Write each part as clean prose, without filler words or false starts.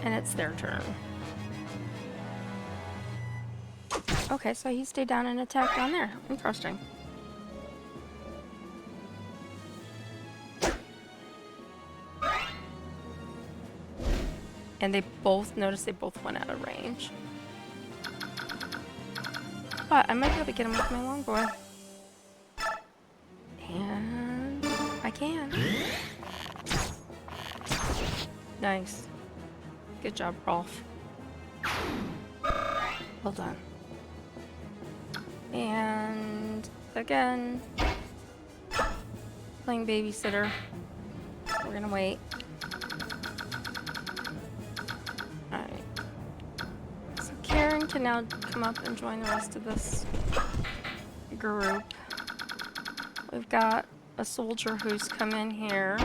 And it's their turn. Okay, so he stayed down and attacked down there. Interesting. And they both noticed they both went out of range. But I might be able to get him with my longbow. And I can. Nice. Good job, Rolf. Well done. And again, playing babysitter. We're gonna wait. Alright. So Karen can now come up and join the rest of this group. We've got a soldier who's come in here.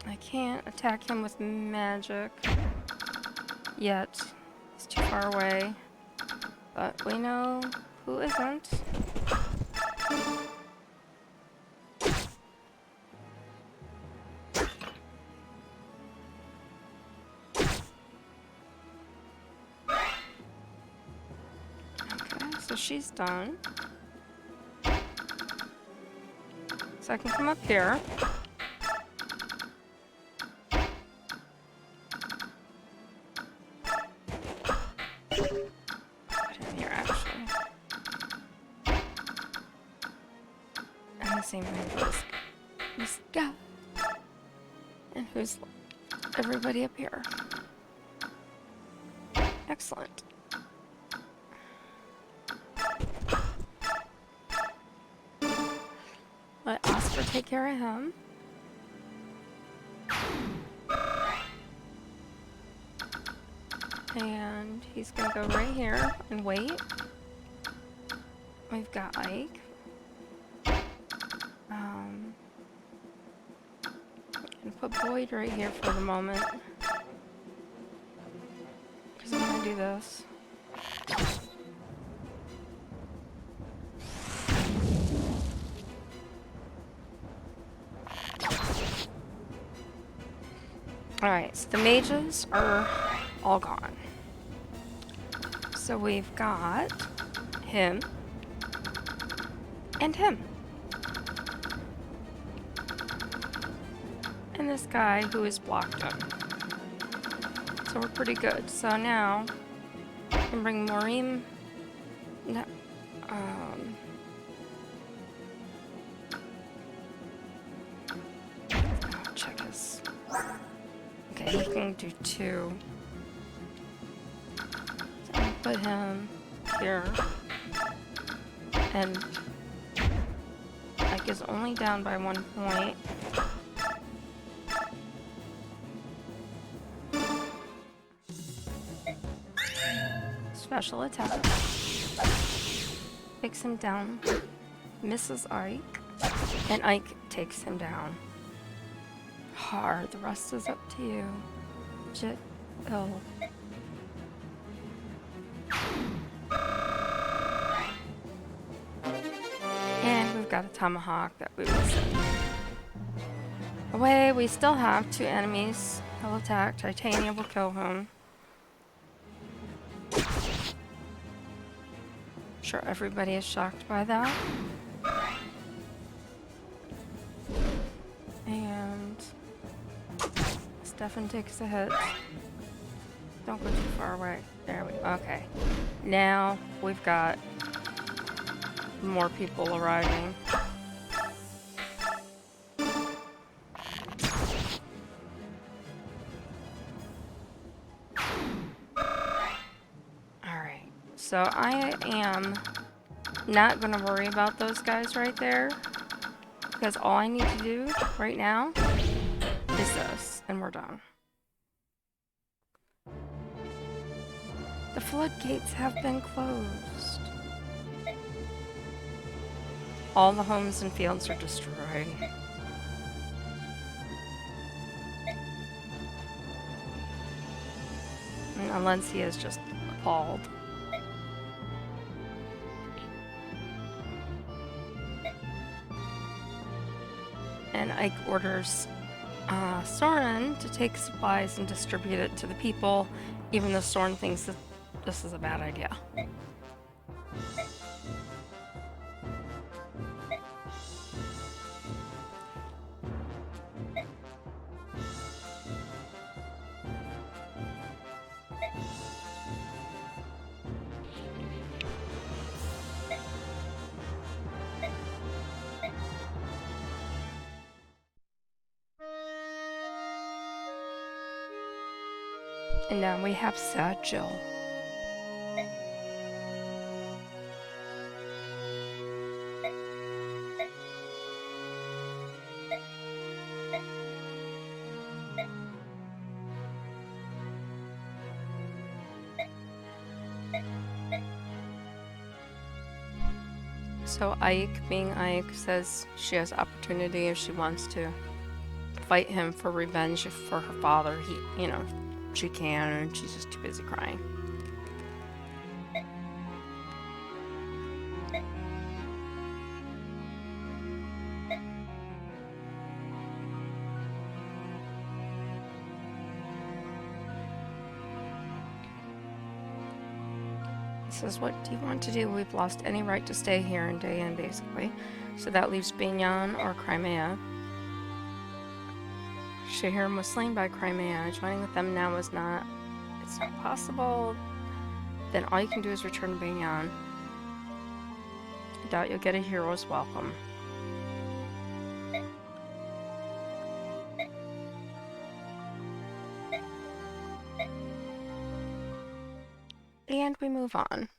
I can't attack him with magic yet. He's too far away. But we know who isn't. Okay, so she's done. So I can come up here. Same thing for this guy. And who's everybody up here? Excellent. Let Oscar take care of him. And he's gonna go right here and wait. We've got Ike. Put Boyd right here for the moment. Because I'm gonna do this. Alright, so the mages are all gone. So we've got him and him. And this guy who is blocked him. So we're pretty good. So now I can bring Maureen. No, check his. Okay, he can do 2. So I'm gonna put him here. And Ike is only down by 1 point. Special attack. Takes him down. Misses Ike. And Ike takes him down. Hard. The rest is up to you. Jill. And we've got a tomahawk that we will send away. We still have 2 enemies. He'll attack. Titania will kill him. Sure, everybody is shocked by that. And Stefan takes a hit. Don't go too far away. There we go. Okay. Now we've got more people arriving. So I am not going to worry about those guys right there, because all I need to do right now is this, and we're done. The floodgates have been closed. All the homes and fields are destroyed. And Alencia is just appalled. And Ike orders Soren to take supplies and distribute it to the people, even though Soren thinks that this is a bad idea. And now we have sad Jill. So Ike, being Ike, says she has opportunity if she wants to fight him for revenge for her father. She can, and she's just too busy crying. Says, what do you want to do? We've lost any right to stay here and day in, basically. So that leaves Banyan or Crimea. Shahirm was slain by Crimea. Joining with them now is not... It's not possible. Then all you can do is return to Banyan. I doubt you'll get a hero's welcome. And we move on.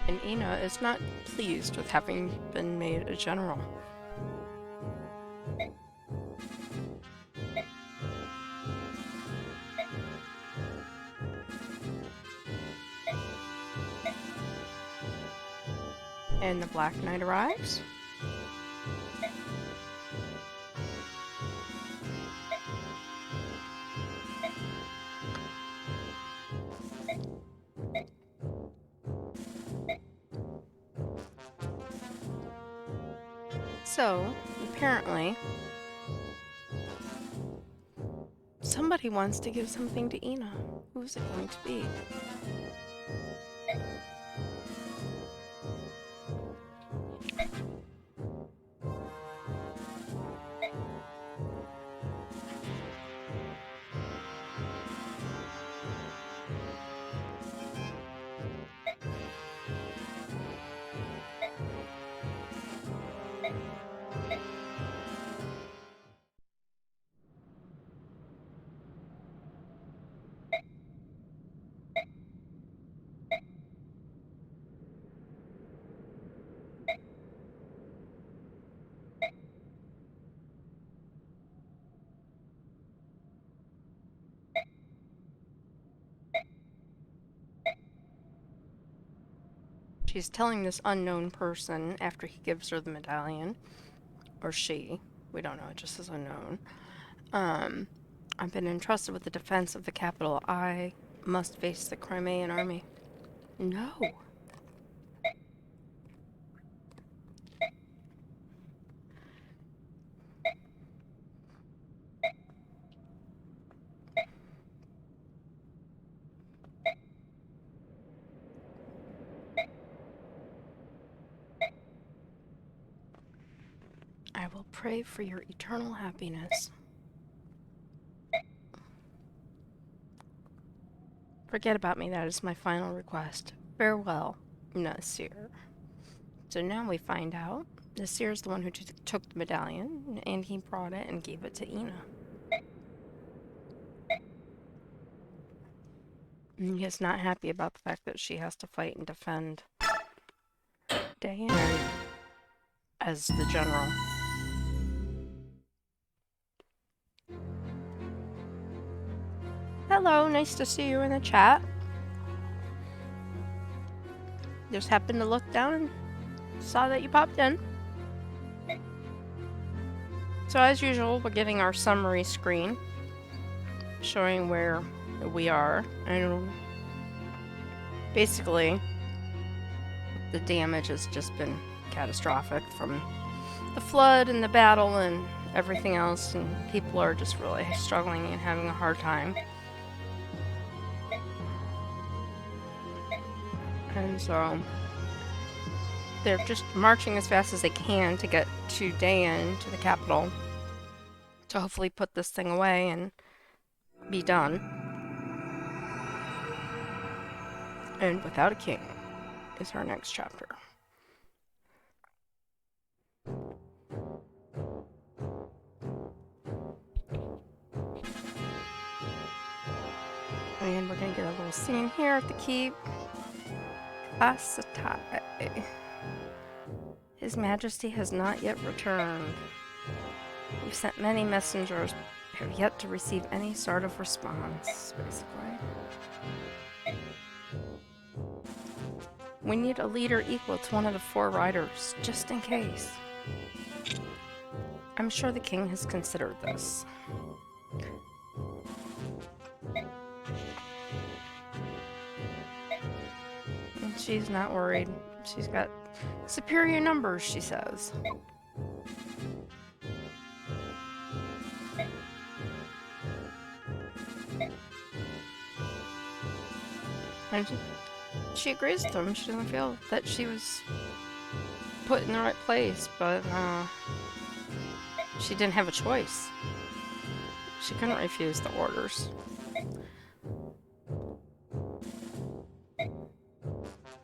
And Ina is not pleased with having been made a general. And the Black Knight arrives. So, apparently, somebody wants to give something to Ina. Who's it going to be? She's telling this unknown person after he gives her the medallion, or she, we don't know, it just says unknown. I've been entrusted with the defense of the capital. I must face the Crimean army. No. I will pray for your eternal happiness. Forget about me, that is my final request. Farewell, Nasir. So now we find out Nasir is the one who took the medallion, and he brought it and gave it to Ina. He is not happy about the fact that she has to fight and defend Diane as the general. Hello, nice to see you in the chat. Just happened to look down and saw that you popped in. So as usual, we're getting our summary screen showing where we are, and basically the damage has just been catastrophic from the flood and the battle and everything else, and people are just really struggling and having a hard time. And so they're just marching as fast as they can to get to Dayan, to the capital, to hopefully put this thing away and be done. And without a king is our next chapter. And we're gonna get a little scene here at the keep. Asatai. His Majesty has not yet returned. We've sent many messengers, but have yet to receive any sort of response, basically. We need a leader equal to one of the 4 riders, just in case. I'm sure the king has considered this. And she's not worried. She's got superior numbers, she says. And she agrees with him. She doesn't feel that she was put in the right place, but she didn't have a choice. She couldn't refuse the orders.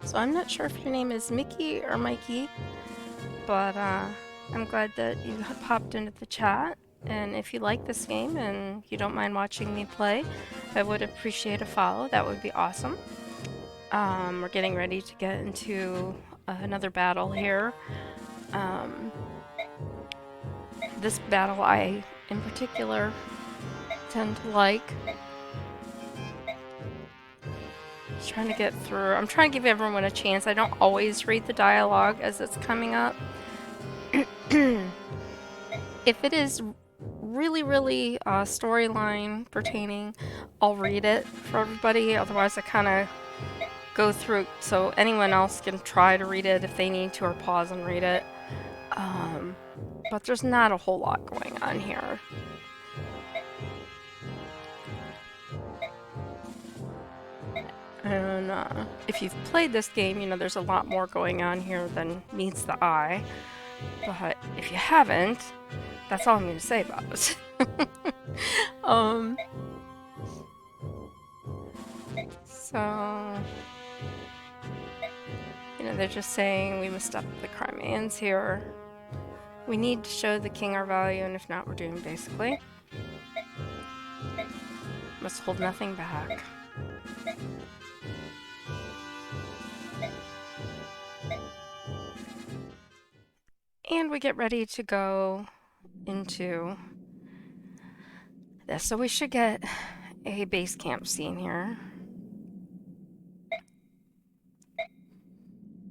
So I'm not sure if your name is Mickey or Mikey, but I'm glad that you popped into the chat. And if you like this game and you don't mind watching me play, I would appreciate a follow. That would be awesome. We're getting ready to get into another battle here. This battle I, in particular, tend to like. Just trying to get through. I'm trying to give everyone a chance. I don't always read the dialogue as it's coming up. If it is really storyline pertaining, I'll read it for everybody. Otherwise, I kind of go through so anyone else can try to read it if they need to, or pause and read it. But there's not a whole lot going on here. And if you've played this game, you know there's a lot more going on here than meets the eye. But if you haven't, that's all I'm going to say about it. So, you know, they're just saying we must stop the Crimeans here. We need to show the king our value, and if not, we're doomed, basically. Must hold nothing back. And we get ready to go into this. So we should get a base camp scene here.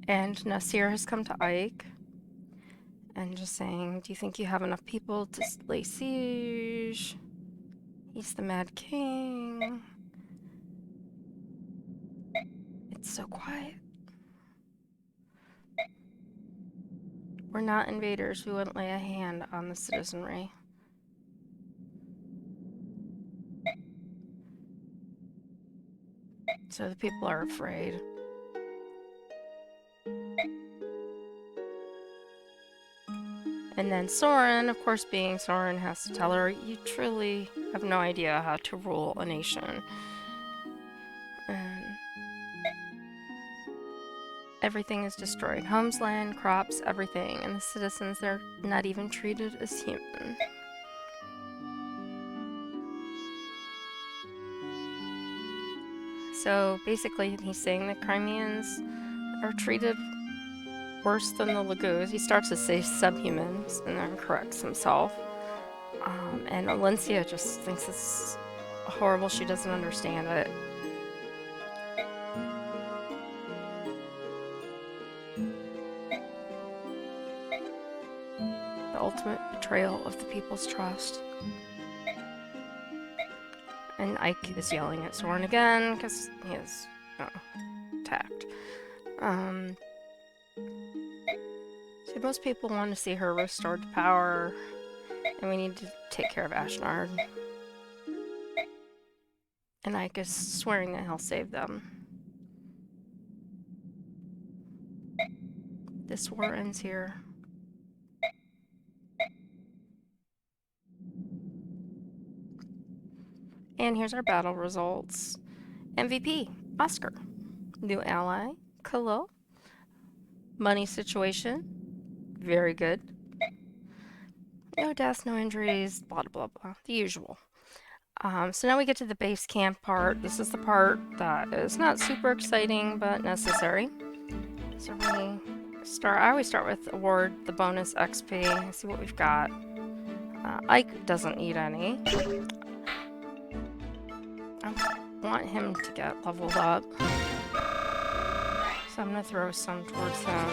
And Nasir has come to Ike and just saying, do you think you have enough people to lay siege? He's the Mad King. It's so quiet. We're not invaders. We wouldn't lay a hand on the citizenry. So the people are afraid. And then Soren, of course being Soren, has to tell her, you truly have no idea how to rule a nation. And everything is destroyed. Homes, land, crops, everything. And the citizens, they're not even treated as human. So basically, he's saying the Crimeans are treated worse than the Laguz. He starts to say subhumans and then corrects himself. And Alencia just thinks it's horrible. She doesn't understand it. The ultimate betrayal of the people's trust. And Ike is yelling at Soren again because he is attacked. So most people want to see her restored to power, and we need to take care of Ashnard. And Ike is swearing that he'll save them. This war ends here. And here's our battle results. MVP, Oscar. New ally, Khalil. Money situation, very good. No deaths, no injuries, blah, blah, blah. The usual. So now we get to the base camp part. This is the part that is not super exciting, but necessary. So I always start with award the bonus XP. See what we've got. Ike doesn't need any. I want him to get leveled up. So I'm gonna throw some towards him.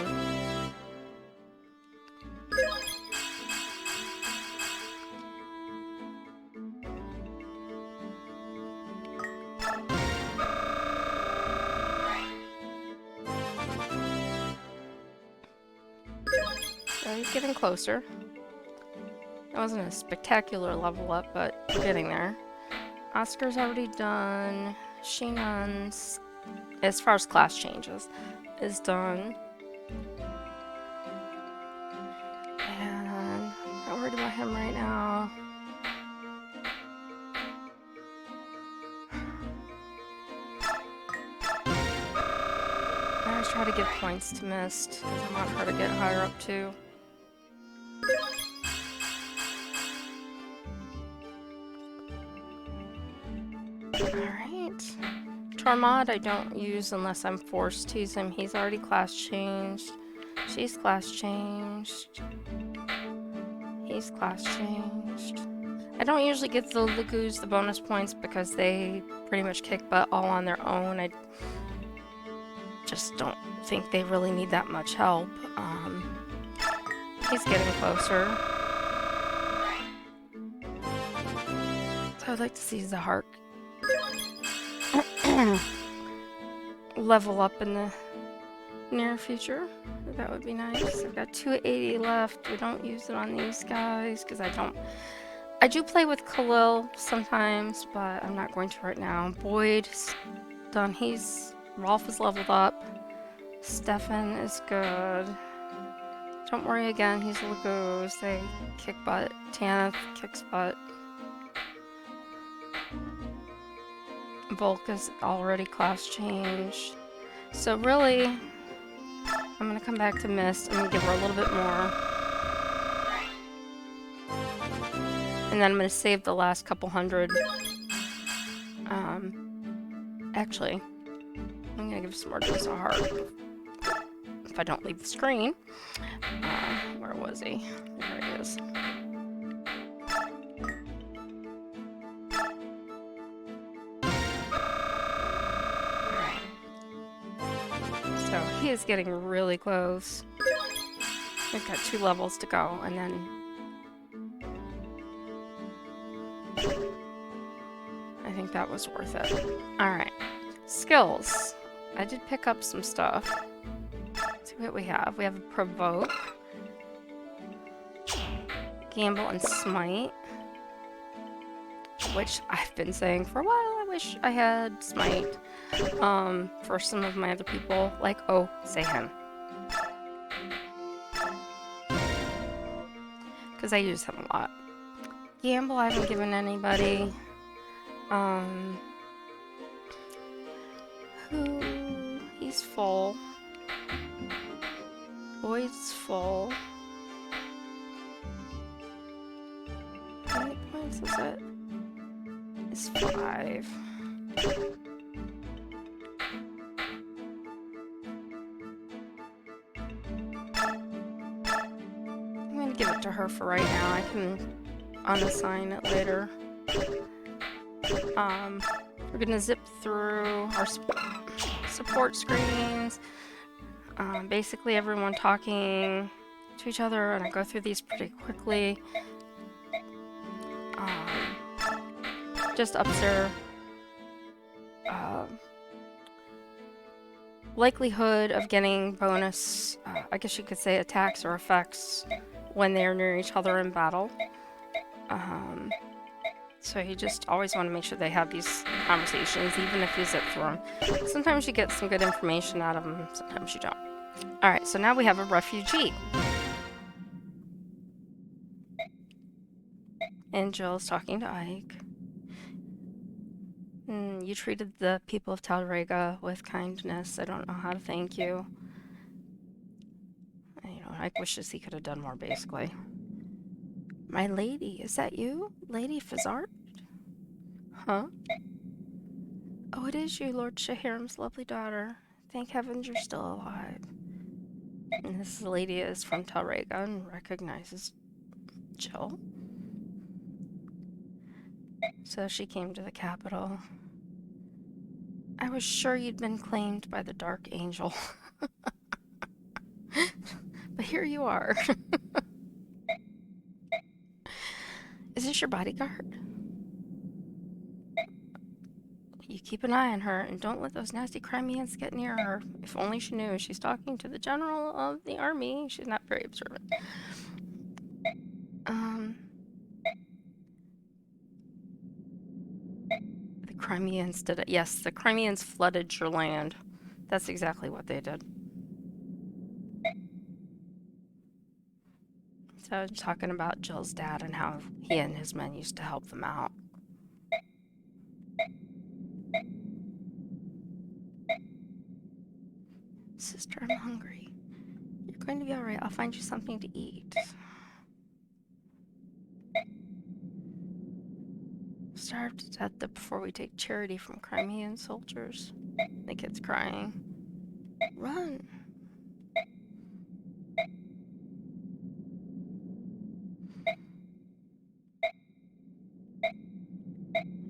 So he's getting closer. It wasn't a spectacular level up, but we're getting there. Oscar's already done. Shinan's, as far as class changes, is done. And I'm not worried about him right now. I always try to give points to Mist, because I want her to get higher up too. Alright. Tormod I don't use unless I'm forced to use him. He's already class changed. She's class changed. He's class changed. I don't usually give the Laguz the bonus points because they pretty much kick butt all on their own. I just don't think they really need that much help. He's getting closer. So I'd like to see Zahark level up in the near future. That would be nice. I've got 280 left. We don't use it on these guys because I do play with Khalil sometimes, but I'm not going to right now. Boyd's done. Rolf is leveled up. Stefan is good. Don't worry again, he's Laguz. They kick butt. Tanith kicks butt. Volk is already class changed. So really, I'm gonna come back to Mist. I'm gonna give her a little bit more. And then I'm gonna save the last couple hundred. Actually, I'm gonna give some more to Zahark. If I don't leave the screen. Where was he? There he is. So he is getting really close. We've got 2 levels to go, and then I think that was worth it. Alright. Skills. I did pick up some stuff. Let's see what we have. We have a Provoke, Gamble, and Smite. Which I've been saying for a while. I wish I had Smite. For some of my other people. Like, say him. Because I use him a lot. Gamble I haven't given anybody. He's full. Boyd's full. How many points is it? It's 5. give it to her for right now. I can unassign it later. We're gonna zip through our support screens. Basically everyone talking to each other, and I go through these pretty quickly. Just ups their likelihood of getting bonus, I guess you could say, attacks or effects when they're near each other in battle. So you just always want to make sure they have these conversations, even if you zip through them. Sometimes you get some good information out of them, sometimes you don't. Alright, so now we have a refugee. And Jill's talking to Ike. You treated the people of Talrega with kindness. I don't know how to thank you. You know, Ike wishes he could have done more, basically. My lady, is that you? Lady Fazard? Huh? Oh, it is you, Lord Shahiram's lovely daughter. Thank heavens you're still alive. And this lady is from Talrega and recognizes Jill. So she came to the capital. I was sure you'd been claimed by the Dark Angel. But here you are. Is this your bodyguard? You keep an eye on her and don't let those nasty Crimeans get near her. If only she knew she's talking to the general of the army. She's not very observant. The Crimeans did it. Yes, the Crimeans flooded your land. That's exactly what they did. So I was talking about Jill's dad and how he and his men used to help them out. Sister, I'm hungry. You're going to be alright. I'll find you something to eat. Starved to death before we take charity from Crimean soldiers. The kid's crying. Run!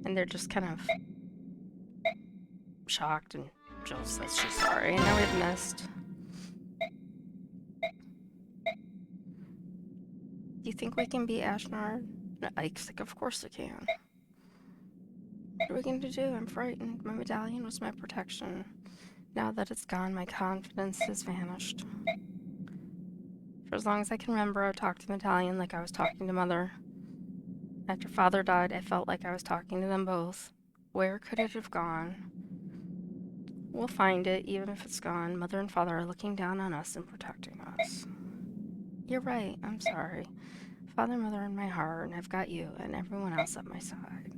And they're just kind of shocked, and Jill says she's sorry. I know we've missed. Do you think we can beat Ashnard? Ike's like, of course we can. What are we going to do? I'm frightened. My medallion was my protection. Now that it's gone, my confidence has vanished. For as long as I can remember, I've talked to the medallion like I was talking to Mother. After Father died, I felt like I was talking to them both. Where could it have gone? We'll find it, even if it's gone. Mother and Father are looking down on us and protecting us. You're right, I'm sorry. Father and Mother in my heart, and I've got you and everyone else at my side.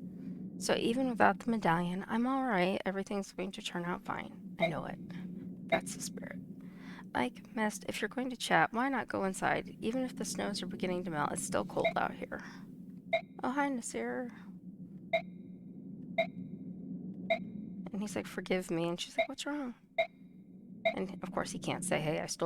So even without the medallion, I'm alright. Everything's going to turn out fine. I know it. That's the spirit. Ike, Mist, if you're going to chat, why not go inside? Even if the snows are beginning to melt, it's still cold out here. Oh, hi, Nasir. And he's like, forgive me. And she's like, what's wrong? And of course he can't say, hey, I stole